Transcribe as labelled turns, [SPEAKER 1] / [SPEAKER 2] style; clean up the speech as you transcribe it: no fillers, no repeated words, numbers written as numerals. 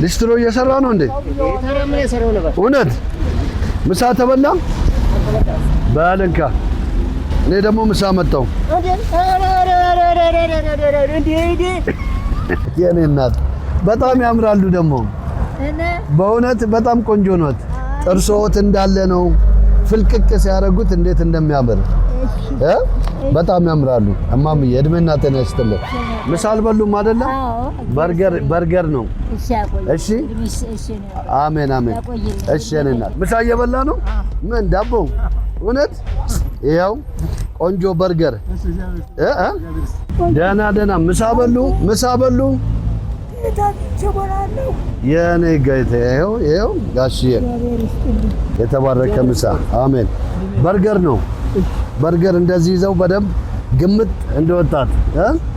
[SPEAKER 1] ሊስትሮ እየሰራ ነው እንዴ? እውነት ምሳ ተበላ? በልንካ እኔ ደግሞ ምሳ መጣው። የኔ እናት በጣም ያምራሉ ደግሞ በእውነት በጣም ቆንጆ ነው። ጥርሶት እንዳለ ነው ፍልቅቅ ሲያረጉት እንዴት እንደሚያምር በጣም ያምራሉ። እማምዬ እድሜና ጤና ይስጥልኝ። ምሳ አልበሉም አይደለ? በርገር ነው። እሺ አሜን አሜን። እሺ የኔ እናት ምሳ እየበላ ነው። ምን ዳቦ? እውነት ይኸው ቆንጆ በርገር ደህና ምሳ በሉ የኔ ጌታ። ይኸው ጋሽዬ የተባረከ ምሳ። አሜን። በርገር ነው። በርገር እንደዚህ ይዘው በደንብ ግምት እንደወጣት